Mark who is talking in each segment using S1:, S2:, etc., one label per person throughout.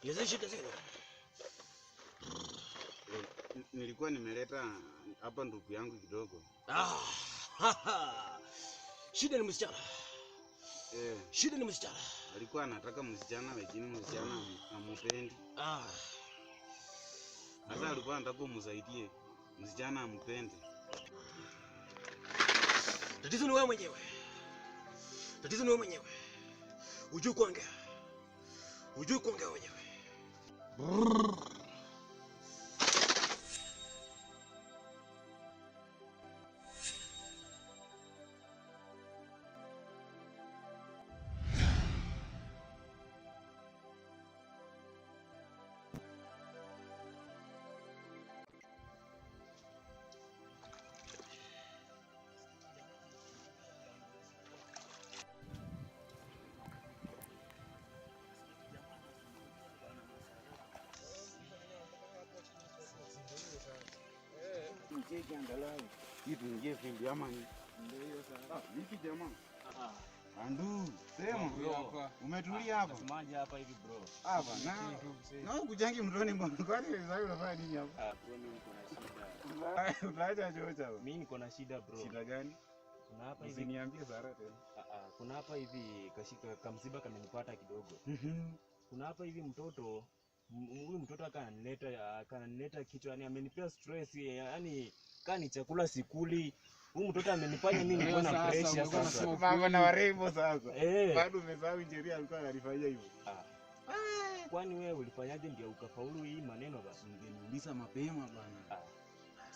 S1: Yeye shida zenu.
S2: Nilikuwa nimeleta hapa ndugu yangu kidogo.
S1: Shida ni msichana. Shida ni msichana.
S2: Alikuwa anataka msichana lakini msichana hamupendi. Sasa alikuwa anataka kumsaidie msichana ampende.
S1: Tatizo ni wewe mwenyewe. Tatizo ni wewe mwenyewe. Hujui kuongea. Hujui kuongea wenyewe.
S2: Mcheki angalau kitu nje fimbi ama ni ndio sasa. Vipi jamaa? Andu, sema
S3: hapa.
S2: Umetulia hapa?
S3: Usimaje hapa hivi bro.
S2: Hapa na kujangi mtoni mbona kwani sasa unafanya nini hapa?
S3: Bro mimi niko na shida.
S2: Unaacha chocha.
S3: Mimi niko na shida bro.
S2: Shida gani?
S3: Kuna hapa hivi.
S2: Usiniambie Sara tena.
S3: Kuna hapa hivi kashika kamsiba kamenipata kidogo. Kuna hapa hivi mtoto huyu mtoto akanileta kichwa, yani amenipea stress, yani kani chakula sikuli. Huyu mtoto amenifanya mimi niko na pressure sasa.
S2: Mama na warembo sasa.
S3: Bado
S2: umesahau injiria alikuwa ananifanyia hivyo.
S3: Kwani wewe ulifanyaje ndio ukafaulu hii maneno basi?
S2: Ungeniuliza mapema bwana.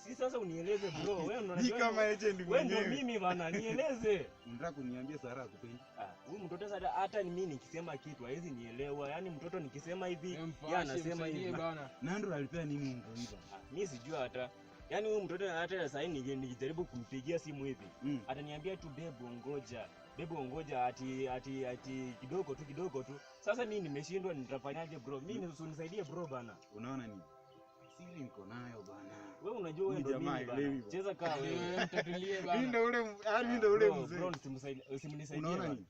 S3: Si sasa unieleze bro, wewe unajua.
S2: Ni kama agent mwenyewe.
S3: Wewe mimi bana, nieleze.
S2: Unataka kuniambia Sara akupendi?
S3: Huyu mtoto sasa hata mimi nikisema kitu haizi nielewa. Yaani mtoto nikisema hivi, yeye anasema hivi bana.
S2: Nando alipea nini mtu hivi?
S3: Mimi sijui hata. Yaani huyu mtoto hata sasa nikijaribu kumpigia simu hivi, ataniambia tu bebo ngoja. Bebo ngoja ati kidogo tu. Sasa mimi nimeshindwa nitafanyaje bro? Mimi usinisaidie bro bana.
S2: Unaona nini? Siri niko nayo bana.
S3: Wewe unajua wewe ndio mimi bana. Cheza kaa wewe.
S1: Mtatulie bana.
S2: Mimi ndio ule mzee.
S3: Bro, usimnisaidie.
S2: Unaona nini?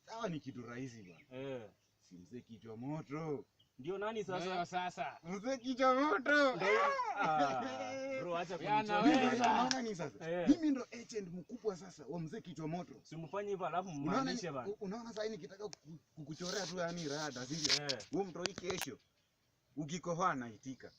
S2: Sawa ni kitu rahisi bana. Si mzee kichwa moto.
S3: Ndio nani sasa?
S1: Wewe sasa.
S2: Mzee kichwa moto.
S3: Bro acha
S1: kunicheza.
S2: Unaona nini sasa? Mimi ndo agent mkubwa sasa wa mzee kichwa moto.
S3: Simfanye hivyo alafu mmaanishe bana.
S2: Unaona sasa nikitaka kukuchorea tu yani rada sivyo? Wewe mtoi kesho. Ukikohoa naitika.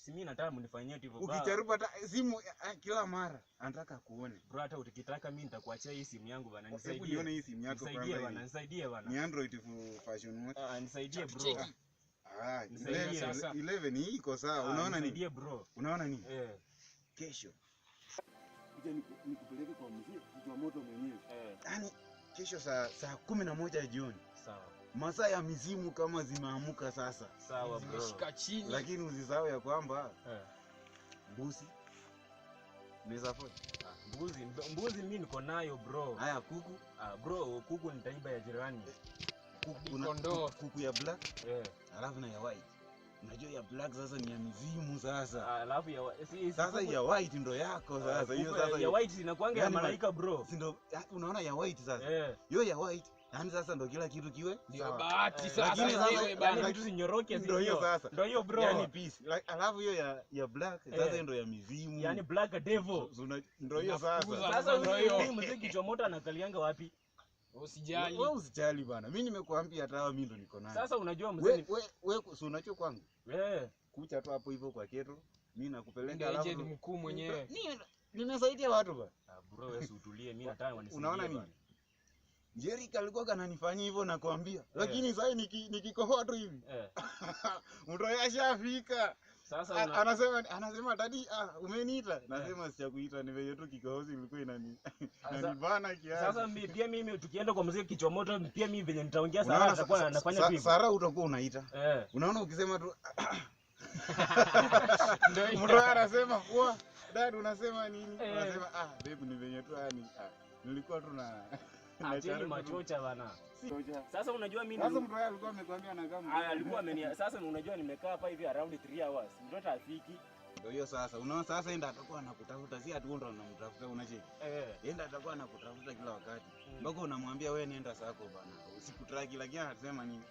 S3: Si mimi nataka mnifanyie hivyo
S2: baba. Ukicharupa simu kila mara anataka kuone.
S3: Bro hata ukitaka mimi nitakuachia hii simu yangu bana, nisaidie.
S2: Hebu nione hii simu yako
S3: kwanza. Nisaidie bana.
S2: Ni Android fashion mode.
S3: Nisaidie bro.
S2: Nisaidie sasa. 11 hii iko sawa. Unaona nini?
S3: Nisaidie bro.
S2: Unaona nini? Kesho. Kuja nikupeleke kwa mzee kichwa moto mwenyewe. Yaani kesho saa 11 jioni.
S3: Sawa.
S2: Masaa ya mizimu kama zimeamuka sasa.
S3: Sawa bro.
S1: Shika chini.
S2: Lakini usisahau ya kwamba mbuzi unaweza fanya.
S3: Mbuzi mimi niko nayo bro.
S2: Haya kuku?
S3: Bro kuku nitaiba ya jirani.
S2: Kuku ya black? Alafu na ya white. Unajua ya black sasa ni ya mizimu sasa.
S3: Alafu ya
S2: sasa ya white ndo yako sasa. Hiyo sasa
S3: ya white inakuanga ya malaika bro.
S2: Si ndo unaona ya white sasa. Hiyo ya white yani sasa ndo kila kitu kiwe
S1: ndio bahati sasa
S3: yenyewe bana, kitu sinyoroke
S2: ndio hiyo sasa.
S3: Ndio hiyo bro.
S2: Yani peace. Alafu hiyo ya black sasa ndo ya mizimu.
S3: Yani black devil.
S2: Ndio hiyo sasa.
S3: Sasa huyo mzee kichwa moto anakalianga wapi?
S1: Usijali.
S2: Wewe usijali bana. Mimi nimekuambia hata mimi ndo niko naye.
S3: Sasa unajua mzee
S2: wewe si unacho kwangu? Kucha tu hapo hivyo kwa keto. Mimi nakupeleka
S1: alafu ni mkuu mwenyewe.
S2: Nimesaidia watu bana.
S3: Bro wewe utulie, mimi nataka wanisaidie.
S2: Unaona nini? Jerika alikuwa kananifanyia hivyo nakwambia. Lakini sasa nikikohoa tu hivi. Mtu yashafika.
S3: Sasa
S2: anasema dadi umeniita. Nasema sijakuita, ni vile tu kikohozi ilikuwa inanibana kiasi.
S3: Sasa pia mimi tukienda kwa mzee kichwa moto pia mimi venye nitaongea Sara atakuwa anafanya hivi.
S2: Sara utakuwa unaita. Unaona ukisema tu
S1: ndio
S2: mtu anasema wa dad unasema nini? Unasema babe ni venye tu yani nilikuwa tu na
S3: acheni machocha bana. Sasa unajua mimi
S2: sasa mtu alikuwa amekwambia na kama
S3: alikuwa sasa unajua nimekaa hapa hivi around 3 hours. Mtoto afiki.
S2: Ndio hiyo sasa. Unaona sasa enda atakuwa anakutafuta, si atu ndo unamtafuta unacheki. Enda atakuwa anakutafuta kila wakati. Mpaka unamwambia wewe nenda sako bana. Usikutraki, lakini anasema nini?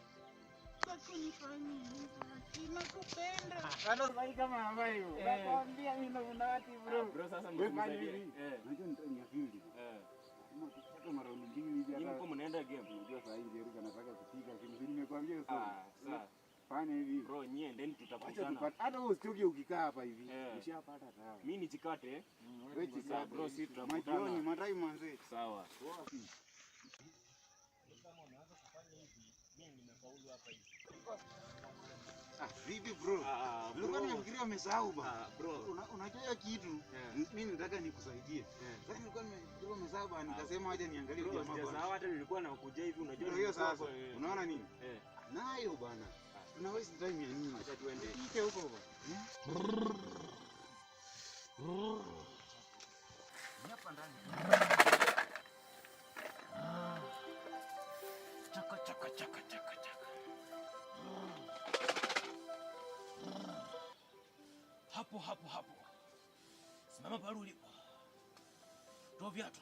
S2: Nakupenda. Kana vai kama ambayo. Nakwambia mimi ndo mnawati bro.
S3: Bro sasa
S2: msimsaidie. Unajua ni akili. Hata mara mbili hivi hata.
S3: Mko mnaenda game.
S2: Unajua saa hii Jeruka nataka kupiga simu. Nimekwambia
S3: sasa.
S2: Fanya hivi.
S3: Bro nyie ndeni tutakutana.
S2: Hata wewe usitoke ukikaa hapa hivi. Ushapata sawa.
S3: Mimi nichikate.
S2: Wewe chika
S3: bro si tutakutana.
S2: Majioni madai manze.
S3: Sawa.
S2: Vipi bro? Nilikuwa nimefikiria umesahau bana.
S3: Bro,
S2: unajua kitu mimi nataka nikusaidie. Sasa nilikuwa nimefikiria umesahau bana, nikasema aje niangalie jamaa bwana.
S3: Sasa hata nilikuwa nakuja hivi unajua
S2: hiyo sasa. Unaona nini? Nayo bana. Tuna waste time ya nini?
S3: Acha tuende.
S2: Ike huko bana. Hapa ndani. Chaka chaka chaka chaka chaka.
S1: Hapo. Simama pale ulipo. Toa viatu.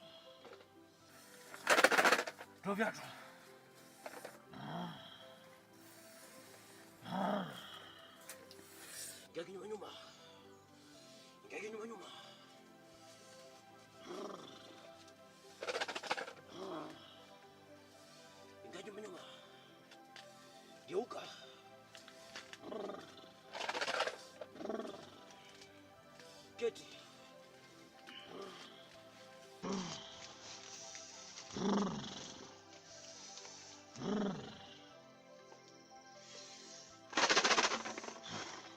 S1: Ingia nyuma. Geuka. Keti.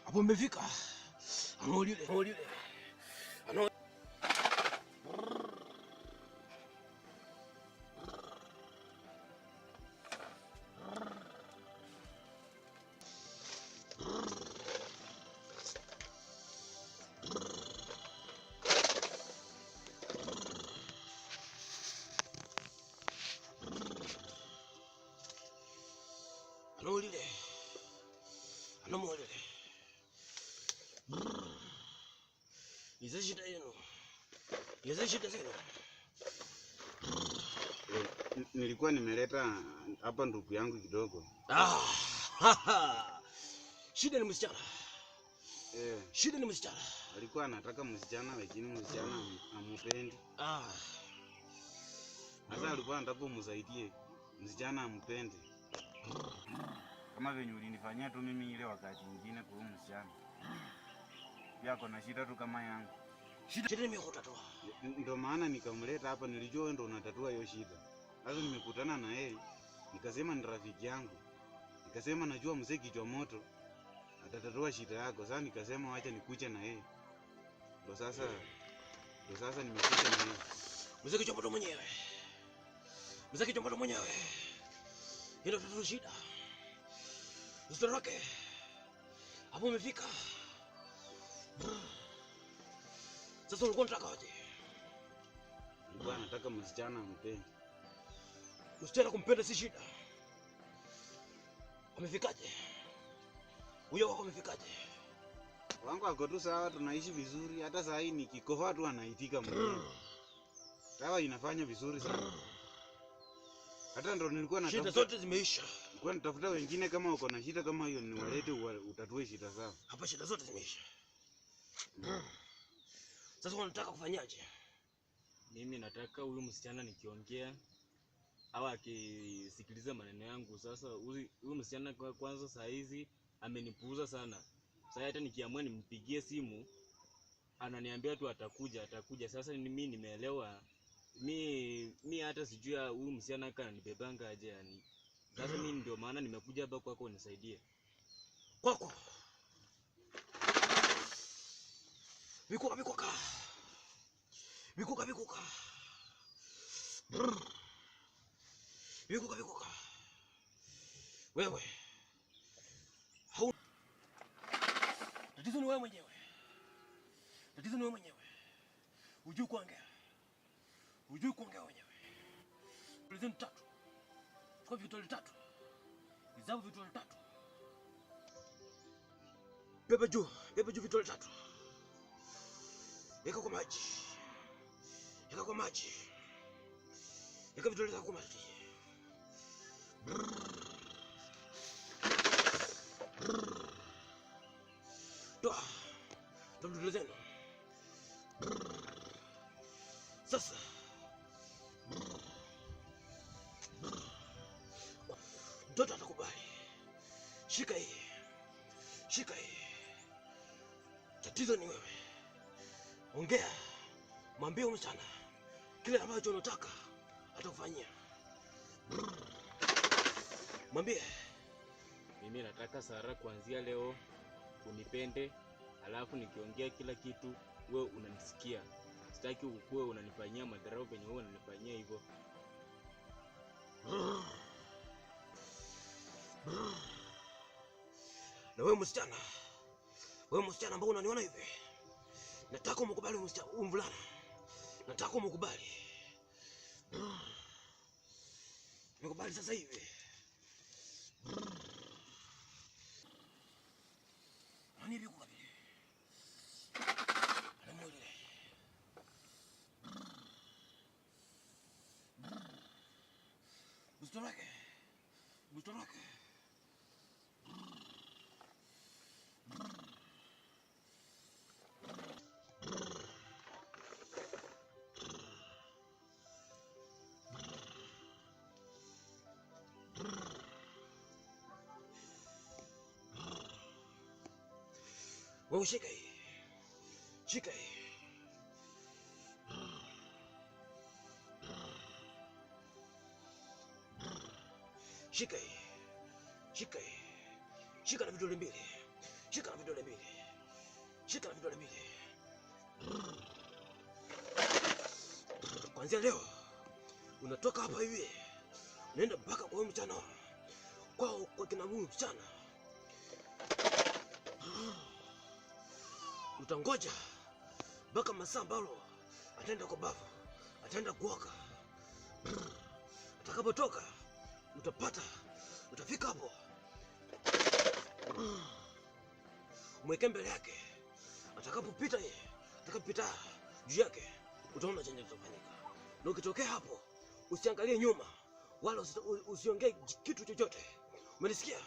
S1: Hapo umefika. Anolile. Anomolile. Hizo shida yenu.
S2: Nilikuwa nimeleta hapa ndugu yangu kidogo.
S1: Shida ni msichana. Shida ni msichana.
S2: Alikuwa anataka msichana lakini msichana amupendi. Sasa alikuwa anataka umsaidie. Msichana amupendi. Kama venye ulinifanyia tu mimi ile wakati mwingine kwa msichana. Yako na shida tu kama yangu.
S1: Shida nimekutatua.
S2: Ndio maana nikamleta hapa, nilijua wewe ndio unatatua hiyo shida. Sasa nimekutana na yeye, nikasema ni rafiki yangu. Nikasema najua mzee kichwa moto atatatua shida yako. Sasa nikasema acha nikuche na yeye. Ndio sasa nimekuja na yeye.
S1: Mzee kichwa moto mwenyewe. Hilo tatizo shida. Usitoroke. Hapo umefika. Sasa ulikuwa unataka aje?
S2: Nilikuwa nataka msichana ampende.
S1: Msichana kumpenda si shida. Amefikaje? Huyo wako amefikaje?
S2: Wangu ako tu sawa, tunaishi vizuri. Hata saa hii nikikohoa tu anaitika mwenyewe. Sawa, inafanya vizuri sana. Hata ndo nilikuwa natafuta.
S1: Shida zote zimeisha.
S2: Nilikuwa natafuta wengine kama uko na shida kama hiyo niwalete utatue shida zao.
S1: Hapa shida zote zimeisha. Sasa unataka kufanyaje?
S3: Mimi nataka huyu msichana nikiongea au akisikiliza maneno yangu. Sasa huyu msichana kwanza saa hizi amenipuuza sana. Sasa hata nikiamua nimpigie simu ananiambia tu atakuja. Sasa mimi nimeelewa. Mimi hata sijui huyu msichana kana nibebanga aje yani. Sasa mimi ndio maana nimekuja hapa kwako unisaidie.
S1: Kwako. Vikuka. Vikuka. Wewe. Tatizo ni wewe mwenyewe. Hujui kuongea wenyewe. Tulizeni tatu. Kwa vitole tatu. Nizabu vitole tatu. Beba juu vitole tatu. Weka kwa maji. Weka vitole tatu kwa maji. vidole zenu. Sasa mtoto atakubali. Shika hii, shika hii. Tatizo ni wewe. Ongea, mwambie msichana kile ambacho unataka atakufanyia. Mwambie
S3: mimi nataka Sara kuanzia leo unipende, alafu nikiongea kila kitu wewe unanisikia. Sitaki ukue unanifanyia madharau penye wewe unanifanyia hivyo.
S1: Na wewe msichana ambao unaniona hivi, nataka umkubali mvulana. Nataka umkubali. Mkubali sasa hivi. Nani biku kabili? Anamwele. Bustorake. Wewe shika hii. Shika hii. Shika hii. Shika hii. Shika na vidole mbili. Shika na vidole mbili. Shika na vidole mbili. Kuanzia leo unatoka hapa hivi. Unaenda mpaka kwa mchana. Kwa kina huyu mchana. Utangoja mpaka masaa ambalo ataenda kwa bafu, ataenda kuoga. Atakapotoka utafika hapo, mweke mbele yake. Atakapopita juu yake, utaona chenye kitafanyika. Na ukitokea hapo, usiangalie nyuma wala usiongee kitu chochote. Umenisikia?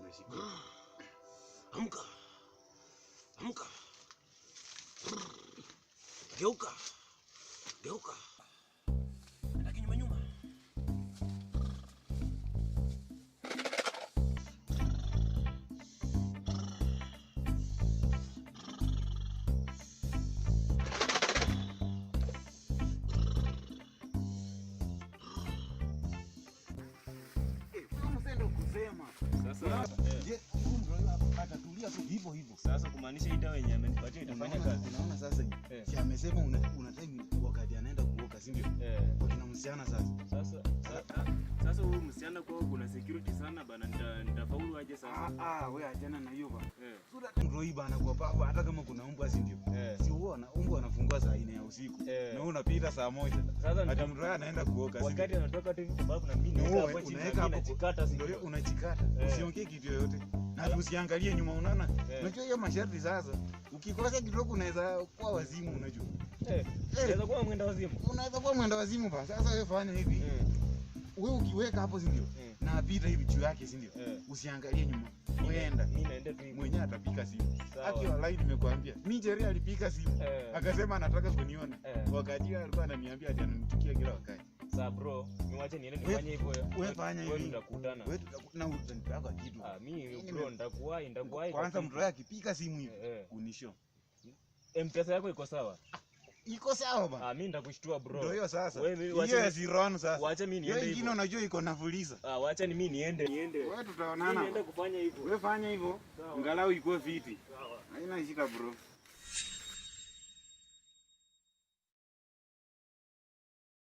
S2: Unasikia?
S1: Amka. Geuka. Nataka nyuma.
S3: Sasa kumaanisha hii dawa yenye amenipatia itafanya kazi.
S2: Unaona sasa hivi. Si amesema una time wakati anaenda kuoka, si ndio? Kwa kina msichana sasa.
S3: Sasa huyu msichana kwao kuna security sana bana, nitafaulu aje sasa?
S2: Wewe ajana na hiyo bana. Ndio hii bana kwa baba, hata kama kuna mbwa, si ndio? Si uona mbwa anafungua saa 4 ya usiku. Na unapita saa 1. Sasa hata mtu anaenda kuoka.
S3: Wakati anatoka tu kwa babu na mimi hapo chini unajikata, si ndio?
S2: Unajikata. Usiongee kitu yoyote. Na usiangalie nyuma, unaona? Unajua hiyo masharti sasa. Ukikosa kidogo unaweza kuwa wazimu, unajua.
S3: Unaweza kuwa mwenda wazimu.
S2: Unaweza kuwa mwenda wazimu bana. Sasa wewe fanya hivi. Wewe ukiweka hapo, si ndio? Na apita hivi juu yake, si ndio? Usiangalie nyuma. Weenda.
S3: Mimi naenda tu
S2: mwenyewe atapika simu. Haki wallahi nimekuambia. Mimi Jerry alipika simu. Akasema anataka kuniona. Wakati alikuwa ananiambia ati anamchukia kila wakati.
S3: Sasa bro, niwache niende nifanye hivyo.
S2: Wewe fanya hivi.
S3: Wewe tutakutana.
S2: Wewe tutakutana utanitaka kitu.
S3: Mimi bro ndakuwahi.
S2: Kwanza mtu yake akipika simu hivi unisho.
S3: M-Pesa yako iko sawa?
S2: Iko sawa bana.
S3: Mimi ndakushtua bro.
S2: Ndio hiyo sasa.
S3: Hiyo
S2: zironi sasa.
S3: Waacha mimi niende hivyo.
S2: Wengine unajua iko na fuliza.
S3: Waacha ni mimi niende.
S2: Wewe tutaonana.
S3: Mimi niende kufanya hivyo.
S2: Wewe fanya hivyo. Angalau iko fiti. Sawa. Haina shida bro.